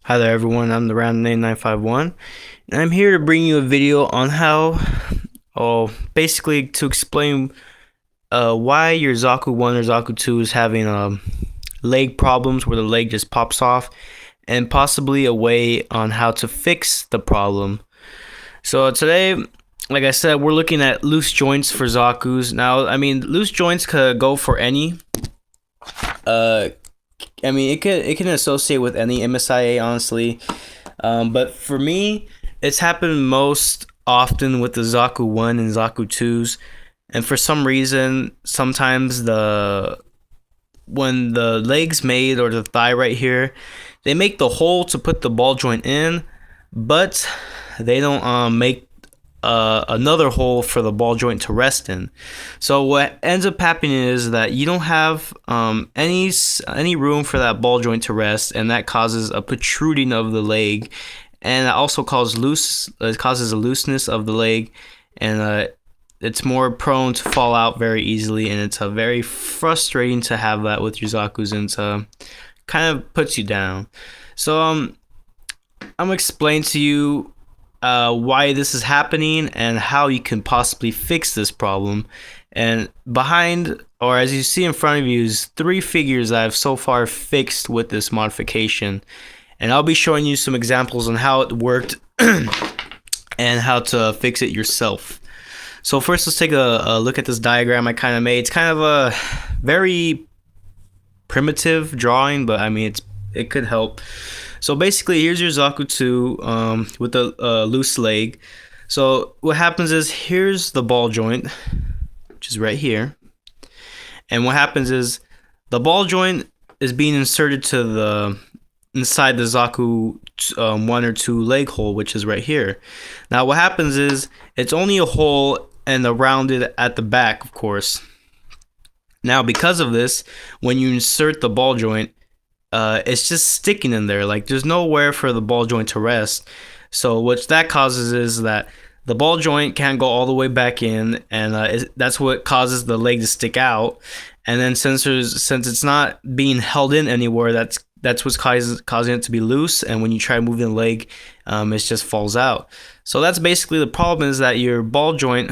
Hi there everyone, I'm the Round Name 951 and I'm here to bring you a video on how, basically to explain why your Zaku 1 or Zaku 2 is having leg problems where the leg just pops off, and possibly a way on how to fix the problem. So today, like I said, we're looking at loose joints for Zakus. Now, I mean, loose joints could go for any it can associate with any MSIA, honestly. But for me, it's happened most often with the Zaku 1 and Zaku 2s. And for some reason, sometimes when the leg's made, or the thigh right here, they make the hole to put the ball joint in, but they don't make another hole for the ball joint to rest in. So what ends up happening is that you don't have any room for that ball joint to rest, and that causes a protruding of the leg, and it also causes a looseness of the leg, and it's more prone to fall out very easily, and it's very frustrating to have that with your Zakus, and it's kind of puts you down. So I'm gonna explain to you why this is happening and how you can possibly fix this problem. And behind, or as you see in front of you, is 3 figures that I've so far fixed with this modification, and I'll be showing you some examples on how it worked and how to fix it yourself. So first, let's take a look at this diagram I kind of made. It's kind of a very primitive drawing, but I mean it could help. So basically, here's your Zaku 2 with a loose leg. So what happens is, here's the ball joint, which is right here. And what happens is, the ball joint is being inserted to inside the Zaku 1 or 2 leg hole, which is right here. Now what happens is, it's only a hole and rounded at the back, of course. Now because of this, when you insert the ball joint, it's just sticking in there. Like, there's nowhere for the ball joint to rest. So what that causes is that the ball joint can't go all the way back in, and that's what causes the leg to stick out. And then since it's not being held in anywhere, that's what's causing it to be loose. And when you try moving the leg, it just falls out. So that's basically the problem, is that your ball joint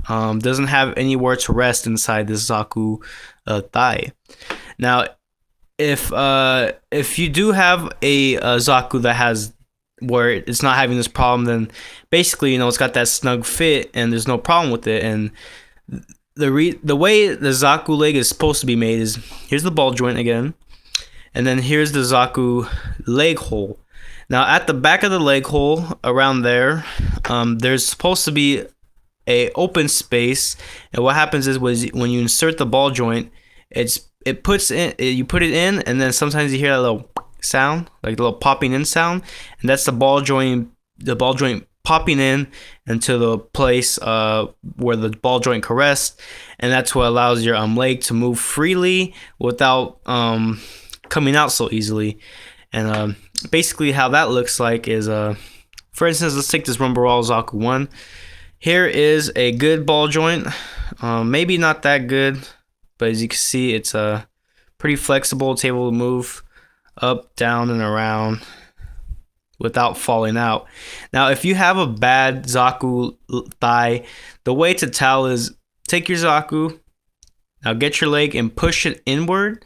doesn't have anywhere to rest inside this Zaku thigh. Now, if you do have a Zaku that has where it's not having this problem, then basically, it's got that snug fit and there's no problem with it. And the way the Zaku leg is supposed to be made is, here's the ball joint again, and then here's the Zaku leg hole. Now at the back of the leg hole, around there, there's supposed to be a open space, and what happens is, when you insert the ball joint, you put it in, and then sometimes you hear that little sound, like the little popping in sound, and that's the ball joint popping in into the place where the ball joint can rest, and that's what allows your leg to move freely without coming out so easily. And basically how that looks like is, for instance, let's take this Rumble Zaku 1. Here is a good ball joint, maybe not that good, but as you can see, it's pretty flexible. It's able to move up, down, and around without falling out. Now, if you have a bad Zaku thigh, the way to tell is, take your Zaku, now get your leg and push it inward.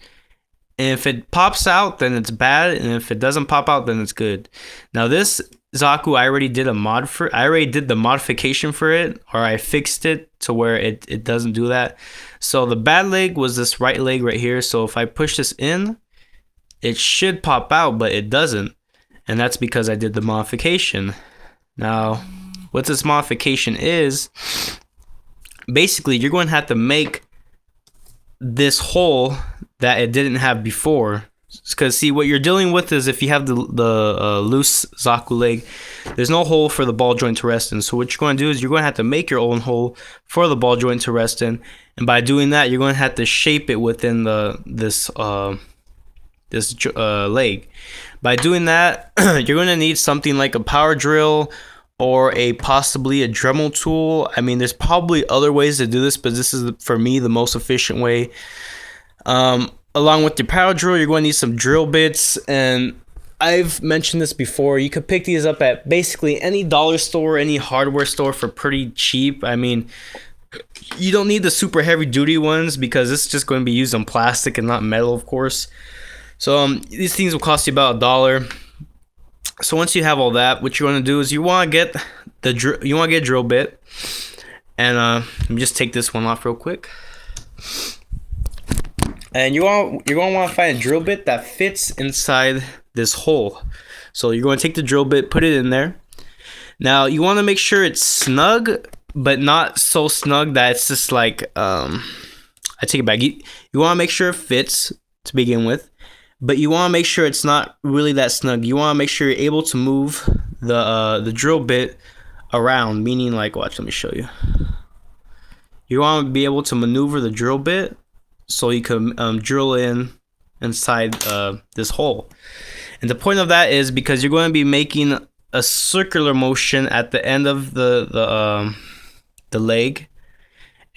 And if it pops out, then it's bad, and if it doesn't pop out, then it's good. Now this Zaku, I already did the modification for it, or I fixed it to where it doesn't do that. So the bad leg was this right leg right here. So if I push this in, it should pop out, but it doesn't. And that's because I did the modification. Now, what this modification is, basically you're going to have to make this hole that it didn't have before. Because see, what you're dealing with is, if you have the loose Zaku leg, there's no hole for the ball joint to rest in. So what you're going to do is, you're going to have to make your own hole for the ball joint to rest in, and by doing that, you're going to have to shape it within this leg. By doing that, you're going to need something like a power drill, or possibly a Dremel tool. I mean, there's probably other ways to do this, but this is, for me, the most efficient way. Along with your power drill, you're going to need some drill bits, and I've mentioned this before. You could pick these up at basically any dollar store, any hardware store for pretty cheap. I mean, you don't need the super heavy duty ones because it's just going to be used on plastic and not metal, of course. So these things will cost you about $1. So once you have all that, what you want to do is you want to get a drill bit, and let me just take this one off real quick. And you're going to want to find a drill bit that fits inside this hole. So you're going to take the drill bit, put it in there. Now you want to make sure it's snug, but not so snug that it's just like I take it back. You want to make sure it fits to begin with, but you want to make sure it's not really that snug. You want to make sure you're able to move the drill bit around, meaning like, watch, let me show you. You want to be able to maneuver the drill bit so you can drill inside this hole. And the point of that is because you're going to be making a circular motion at the end of the leg,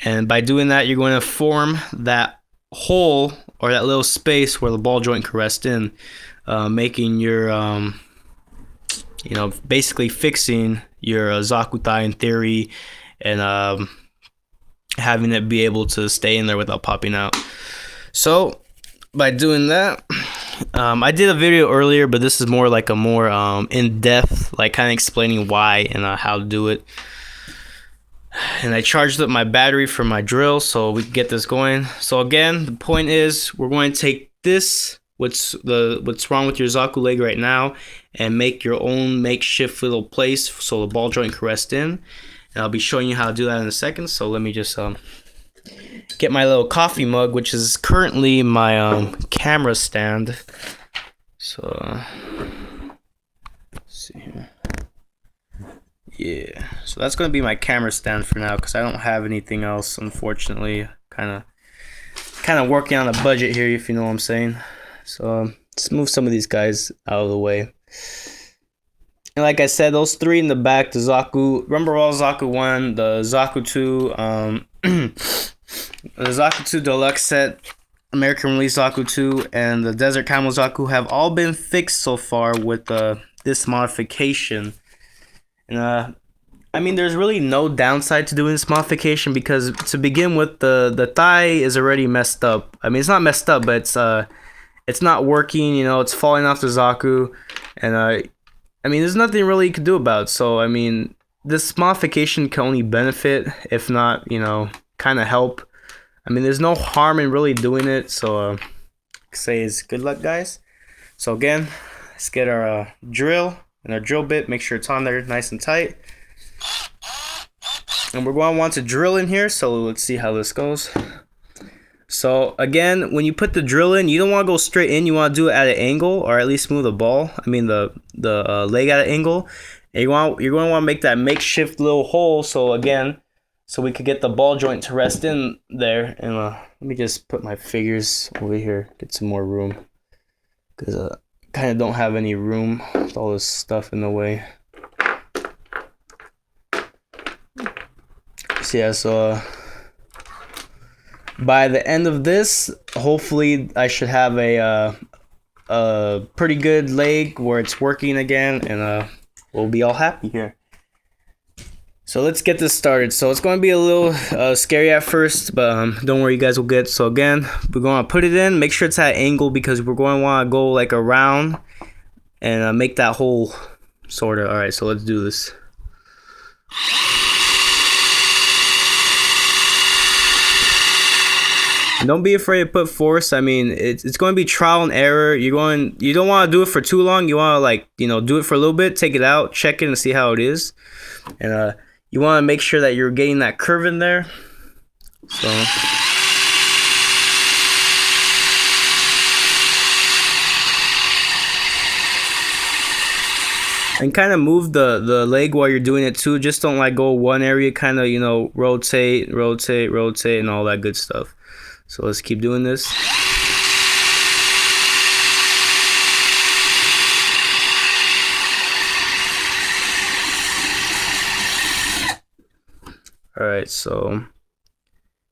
and by doing that, you're going to form that hole or that little space where the ball joint can rest in, making your basically fixing your Zaku thigh in theory, and having it be able to stay in there without popping out. So by doing that, I did a video earlier, but this is more like a more in-depth, like kind of explaining why and how to do it. And I charged up my battery for my drill so we can get this going. So again, the point is we're going to take this, what's wrong with your Zaku leg right now, and make your own makeshift little place so the ball joint can rest in. And I'll be showing you how to do that in a second. So let me just get my little coffee mug, which is currently my camera stand. So let's see here. Yeah, so that's gonna be my camera stand for now because I don't have anything else, unfortunately. Kind of working on a budget here, if you know what I'm saying. So let's move some of these guys out of the way. And like I said, those three in the back, the Zaku, remember all Zaku 1, the Zaku 2, the Zaku 2 Deluxe set, American Release Zaku 2, and the Desert Camel Zaku have all been fixed so far with this modification. And I mean, there's really no downside to doing this modification because to begin with, the thigh is already messed up. I mean, it's not messed up, but it's not working. You know, it's falling off the Zaku, and I mean, there's nothing really you can do about it. So I mean, this modification can only benefit, if not, you know, kind of help. I mean, there's no harm in really doing it. So say is good luck, guys. So again, let's get our drill and our drill bit. Make sure it's on there nice and tight. And we're going to want to drill in here. So let's see how this goes. So again, when you put the drill in, you don't want to go straight in. You want to do it at an angle, or at least move the ball. I mean the leg at an angle. And you're going to want to make that makeshift little hole. So again, so we could get the ball joint to rest in there. And let me just put my figures over here, get some more room, because I kind of don't have any room with all this stuff in the way. So yeah, so by the end of this, hopefully I should have a pretty good leg where it's working again, and we'll be all happy here. So let's get this started. So it's going to be a little scary at first, but don't worry, you guys will get. So again, we're going to put it in. Make sure it's at an angle because we're going to want to go like around and make that hole sort of. All right, so let's do this. And don't be afraid to put force. I mean, it's going to be trial and error. You don't want to do it for too long. You want to, like, you know, do it for a little bit, take it out, check it, and see how it is. And you want to make sure that you're getting that curve in there. So and kind of move the leg while you're doing it too. Just don't like go one area, kind of, you know, rotate, and all that good stuff. So let's keep doing this. All right, so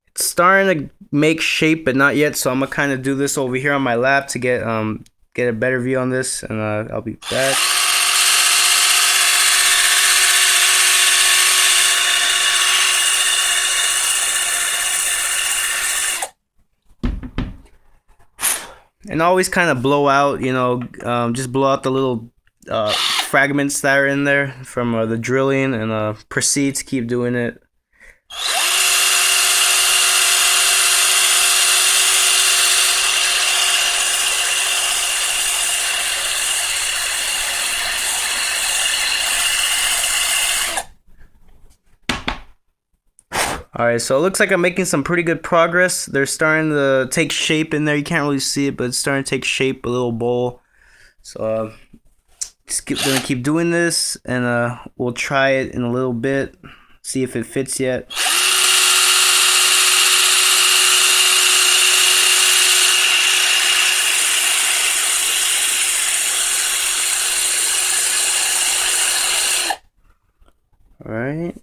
it's starting to make shape, but not yet. So I'm gonna kind of do this over here on my lap to get get a better view on this, and I'll be back. And always kind of blow out, you know, just blow out the little fragments that are in there from the drilling, and proceed to keep doing it. Alright, so it looks like I'm making some pretty good progress. They're starting to take shape in there. You can't really see it, but it's starting to take shape, a little bowl. So just gonna keep doing this, and we'll try it in a little bit, see if it fits yet. Alright.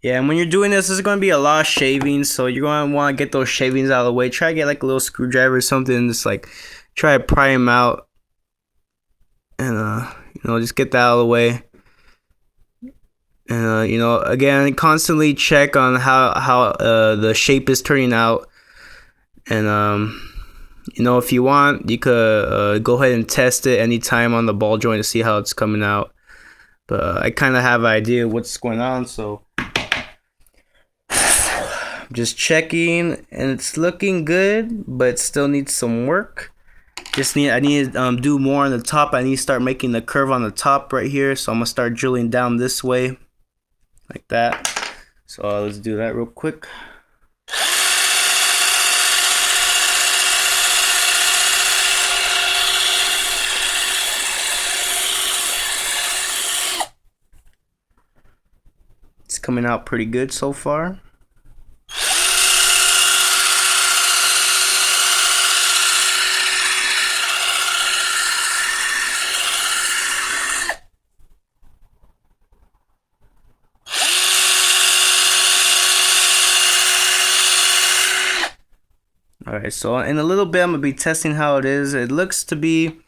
Yeah, and when you're doing this, there's going to be a lot of shavings, so you're going to want to get those shavings out of the way. Try to get like a little screwdriver or something, and just like try to pry them out, and you know, just get that out of the way. And you know, again, constantly check on how the shape is turning out, and you know, if you want, you could go ahead and test it anytime on the ball joint to see how it's coming out. But I kind of have an idea what's going on, so just checking, and it's looking good, but it still needs some work. I need to do more on the top. I need to start making the curve on the top right here, so I'm gonna start drilling down this way like that. So let's do that real quick. It's coming out pretty good so far. Alright, so in a little bit I'm going to be testing how it is. It looks to be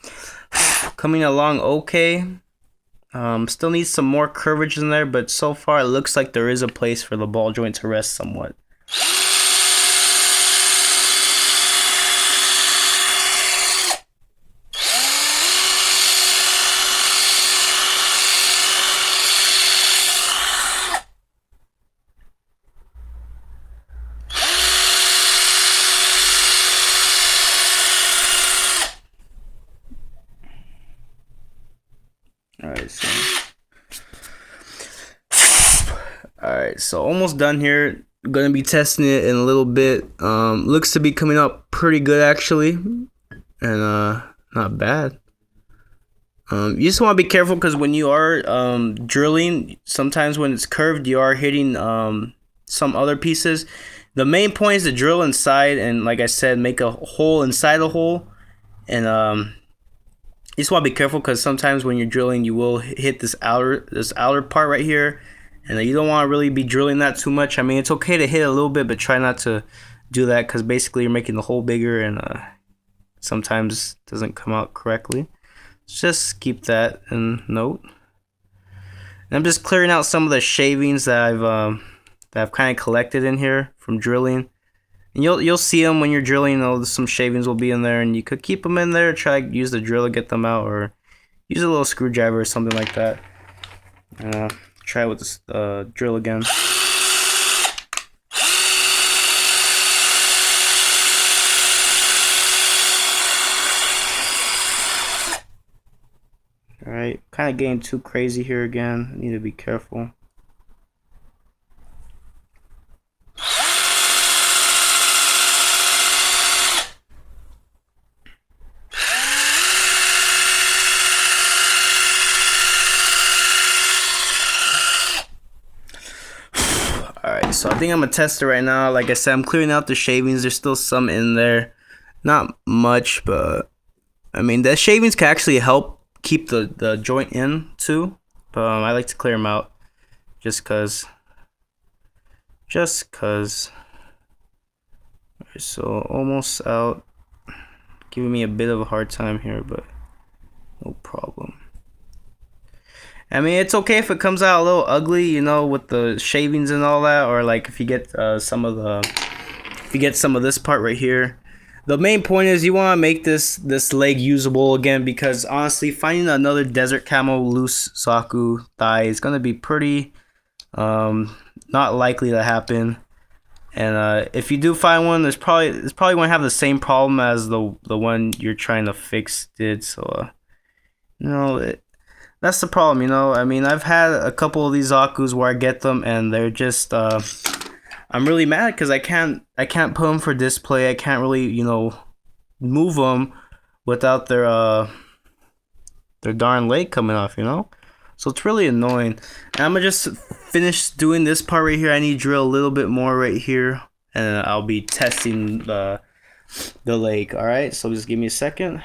coming along okay. Still needs some more curvature in there, but so far it looks like there is a place for the ball joint to rest somewhat. Alright, so almost done here. Gonna be testing it in a little bit. Looks to be coming out pretty good actually, and not bad. You just want to be careful because when you are drilling, sometimes when it's curved, you are hitting some other pieces. The main point is to drill inside, and like I said, make a hole inside the hole, and you just want to be careful because sometimes when you're drilling, you will hit this outer part right here, and you don't want to really be drilling that too much. I mean, it's okay to hit a little bit, but try not to do that because basically you're making the hole bigger, and sometimes it doesn't come out correctly. Just keep that in note. And I'm just clearing out some of the shavings that I've kind of collected in here from drilling. And you'll see them when you're drilling. You know, some shavings will be in there, and you could keep them in there. Try to use the drill to get them out, or use a little screwdriver or something like that. Try with this drill again. Alright, kind of getting too crazy here again. I need to be careful. Alright, so I think I'm gonna test it right now. Like I said, I'm clearing out the shavings. There's still some in there. Not much, but I mean, the shavings can actually help keep the joint in too. but I like to clear them out just cause. Alright, so almost out. Giving me a bit of a hard time here, but no problem. I mean, it's okay if it comes out a little ugly, you know, with the shavings and all that, or like if you get some of this part right here. The main point is you want to make this leg usable again, because honestly, finding another desert camo loose Zaku thigh is gonna be pretty not likely to happen. And if you do find one, it's probably going to have the same problem as the one you're trying to fix did. So you know, that's the problem. You know, I mean, I've had a couple of these Zakus where I get them and they're just I'm really mad because I can't put them for display. I can't really, you know, move them without their darn leg coming off, you know. So it's really annoying. And I'm gonna just finish doing this part right here. I need to drill a little bit more right here, and I'll be testing the leg. All right, so just give me a second.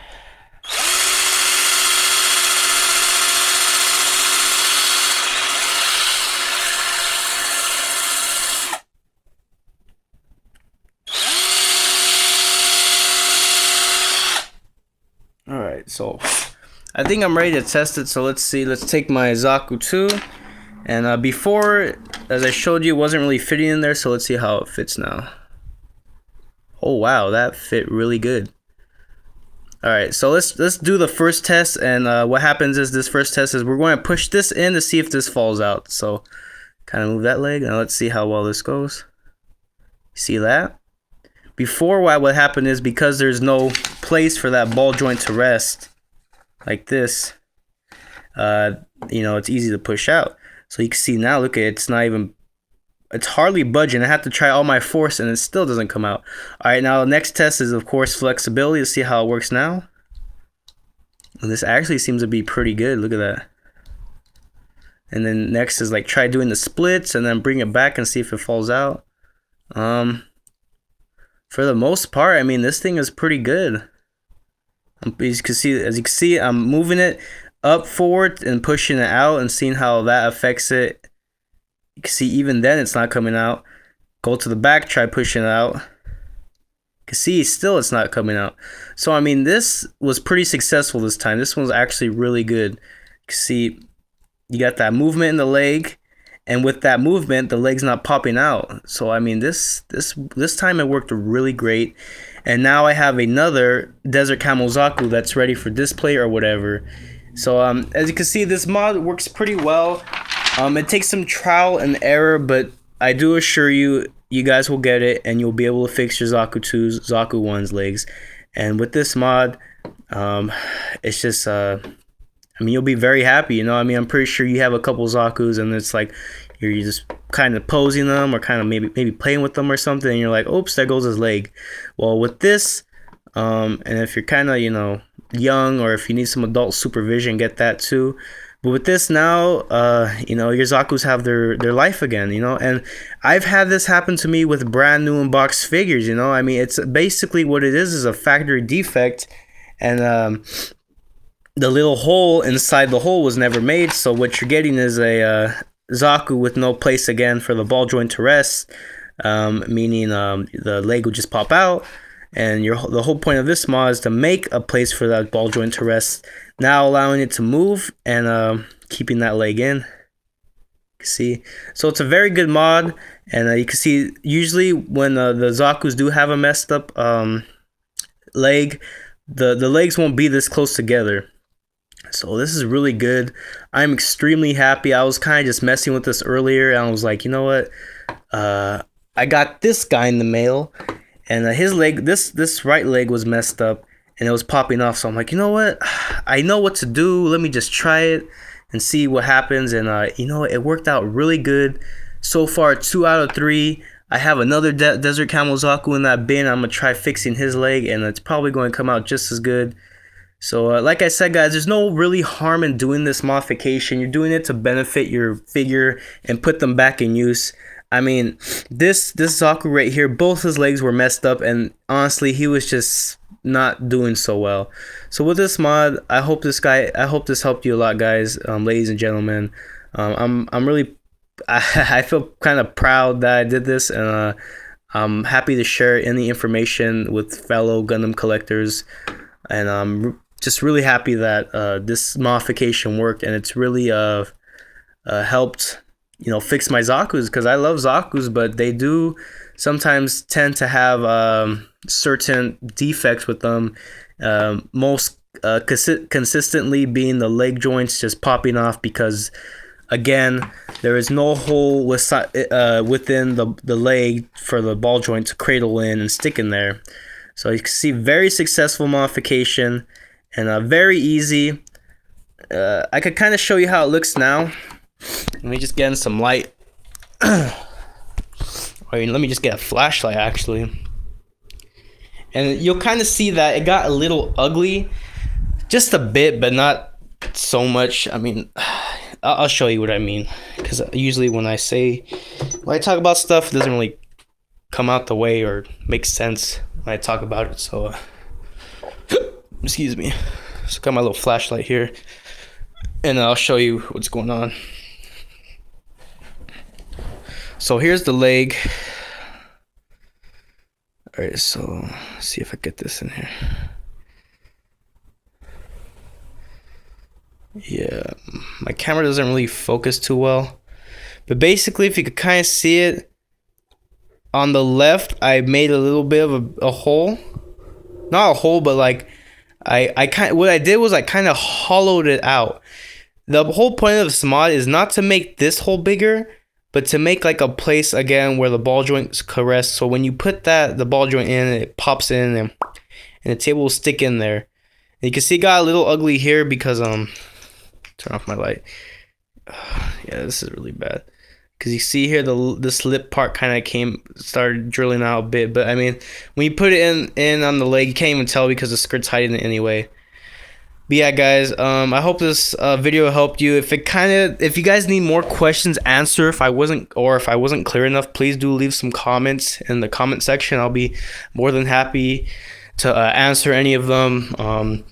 All right, so I think I'm ready to test it. So let's see. Let's take my Zaku 2. And before, as I showed you, it wasn't really fitting in there. So let's see how it fits now. Oh, wow. That fit really good. All right. So let's do the first test. And what happens is this first test is we're going to push this in to see if this falls out. So kind of move that leg. And let's see how well this goes. See that? Before, what happened is because there's no place for that ball joint to rest, like this, you know, it's easy to push out. So you can see now, look at it, it's hardly budging. I have to try all my force and it still doesn't come out. All right, now the next test is, of course, flexibility to see how it works now. And this actually seems to be pretty good. Look at that. And then next is like try doing the splits and then bring it back and see if it falls out. For the most part, I mean, this thing is pretty good. As you can see, I'm moving it up forward and pushing it out and seeing how that affects it. You can see even then it's not coming out. Go to the back, try pushing it out. You can see still it's not coming out. So I mean, this was pretty successful this time. This one's actually really good. You can see you got that movement in the leg, and with that movement, the leg's not popping out. So I mean, this time it worked really great. And now I have another Desert Camo Zaku that's ready for display or whatever. So as you can see, this mod works pretty well. It takes some trial and error, but I do assure you, you guys will get it and you'll be able to fix your Zaku 2's, Zaku 1's legs. And with this mod, it's just, I mean, you'll be very happy, you know. I mean, I'm pretty sure you have a couple Zakus and it's like, you're just kind of posing them or kind of maybe playing with them or something, and you're like, oops, there goes his leg. Well, with this, and if you're kind of, you know, young, or if you need some adult supervision, get that too. But with this now, you know, your Zakus have their life again, you know. And I've had this happen to me with brand new unboxed figures, you know. I mean, it's basically what it is a factory defect, and the little hole inside the hole was never made. So what you're getting is a Zaku with no place again for the ball joint to rest, meaning the leg will just pop out. And the whole point of this mod is to make a place for that ball joint to rest, now allowing it to move and keeping that leg in. You can see, so it's a very good mod. And you can see usually when the Zakus do have a messed up leg, the legs won't be this close together. So this is really good. I'm extremely happy. I was kind of just messing with this earlier, and I was like, you know what? I got this guy in the mail, and his leg, this right leg was messed up, and it was popping off. So I'm like, you know what? I know what to do. Let me just try it and see what happens. And you know, it worked out really good. So far, 2 out of 3. I have another Desert Camo Zaku in that bin. I'm gonna try fixing his leg, and it's probably going to come out just as good. So like I said, guys, there's no really harm in doing this modification. You're doing it to benefit your figure and put them back in use. I mean, this Zaku right here, both his legs were messed up, and honestly, he was just not doing so well. So with this mod, I hope this helped you a lot, guys, ladies and gentlemen. I'm really I feel kind of proud that I did this, and I'm happy to share any information with fellow Gundam collectors, and I'm just really happy that this modification worked, and it's really helped, you know, fix my Zakus, because I love Zakus, but they do sometimes tend to have certain defects with them. Most consistently being the leg joints just popping off, because again, there is no hole within the leg for the ball joint to cradle in and stick in there. So you can see very successful modification, and very easy. I could kind of show you how it looks now. Let me just get in some light. Wait, let me just get a flashlight actually. And you'll kind of see that it got a little ugly, just a bit, but not so much. I mean, I'll show you what I mean, because usually when I talk about stuff, it doesn't really come out the way or make sense when I talk about it. So, excuse me. So, got my little flashlight here, and I'll show you what's going on. So here's the leg. All right, so let's see if I get this in here. Yeah, my camera doesn't really focus too well, but basically, if you could kind of see it on the left, I made a little bit of a hole. Not a hole, but like what I did was I kind of hollowed it out. The whole point of this mod is not to make this hole bigger, but to make like a place again where the ball joints could rest. So when you put the ball joint in, it pops in, and the table will stick in there. And you can see it got a little ugly here because turn off my light. Yeah, this is really bad. Because you see here this lip part kind of started drilling out a bit. But I mean, when you put it in on the leg, you can't even tell because the skirt's hiding it anyway. But yeah, guys, I hope this video helped you. If you guys need more questions answered, if I wasn't clear enough, please do leave some comments in the comment section. I'll be more than happy to answer any of them.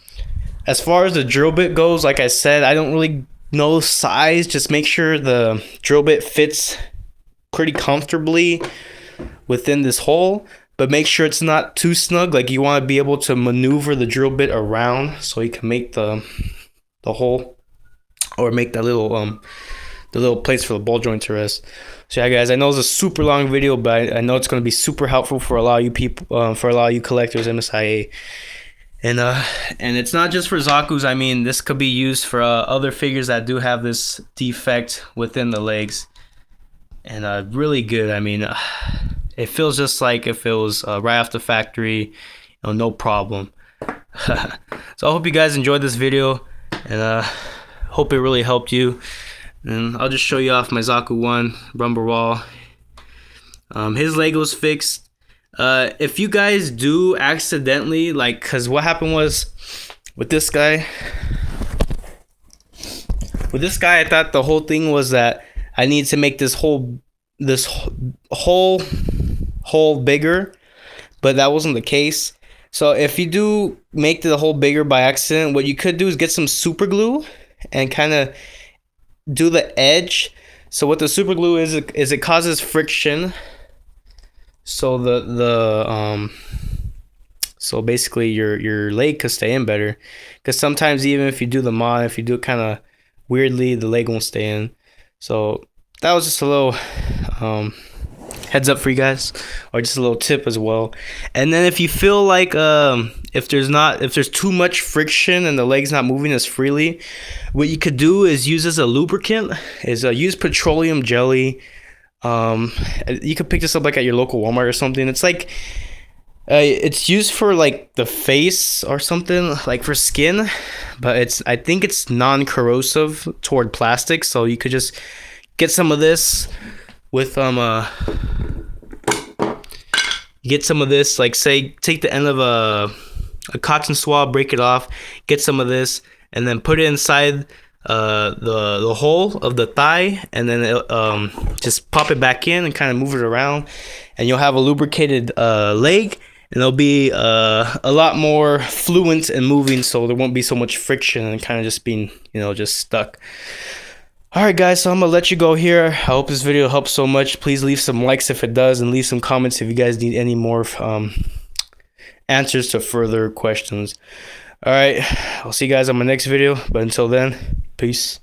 As far as the drill bit goes, like I said, I don't really know size. Just make sure the drill bit fits pretty comfortably within this hole, but make sure it's not too snug. Like, you want to be able to maneuver the drill bit around so you can make the hole, or make that little the little place for the ball joint to rest. So yeah, guys, I know it's a super long video, but I know it's going to be super helpful for a lot of you people, for a lot of you collectors, MSIA. And it's not just for Zakus. I mean, this could be used for other figures that do have this defect within the legs. And really good. I mean, it feels just like if it was right off the factory, you know, no problem. So I hope you guys enjoyed this video, and hope it really helped you. And I'll just show you off my Zaku 1 Rumble Wall. His leg was fixed. If you guys do accidentally, like, because what happened was with this guy, I thought the whole thing was that I need to make this whole hole bigger, but that wasn't the case. So if you do make the hole bigger by accident, what you could do is get some super glue and kind of do the edge. So what the super glue is it causes friction. So so basically your leg could stay in better, because sometimes even if you do the mod, if you do it kind of weirdly, the leg won't stay in. So that was just a little heads up for you guys, or just a little tip as well. And then if you feel like if there's too much friction and the leg's not moving as freely, what you could do is use as a lubricant use petroleum jelly. You could pick this up like at your local Walmart or something. It's like it's used for like the face or something, like for skin, but I think it's non-corrosive toward plastic. So you could just get some of this with you get some of this, like, say, take the end of a cotton swab, break it off, get some of this, and then put it inside the hole of the thigh, and then just pop it back in and kind of move it around, and you'll have a lubricated leg, and it'll be a lot more fluent and moving, so there won't be so much friction and kind of just being, just stuck. Alright guys, so I'm gonna let you go here. I hope this video helps so much. Please leave some likes if it does, and leave some comments if you guys need any more answers to further questions. Alright, I'll see you guys on my next video, but until then, peace.